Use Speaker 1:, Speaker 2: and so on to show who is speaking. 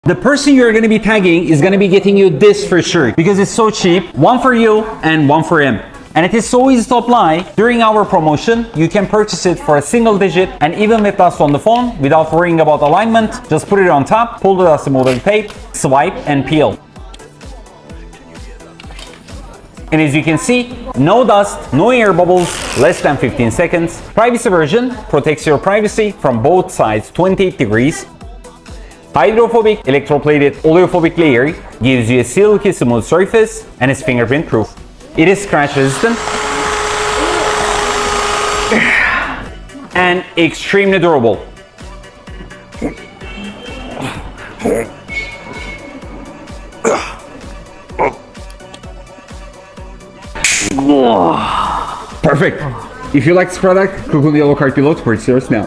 Speaker 1: The person you're going to be tagging is going to be getting you this for sure because it's so cheap. One for you and one for him. And it is so easy to apply. During our promotion, you can purchase it for a single digit and even with dust on the phone without worrying about alignment. Just put it on top, pull the dust removal tape, swipe and peel. And as you can see, no dust, no air bubbles, less than 15 seconds. Privacy version protects your privacy from both sides 28 degrees. Hydrophobic electroplated oleophobic layer gives you a silky smooth surface and is fingerprint proof. It is scratch resistant and extremely durable. Perfect. If you like this product, click on the yellow card below to purchase yours now.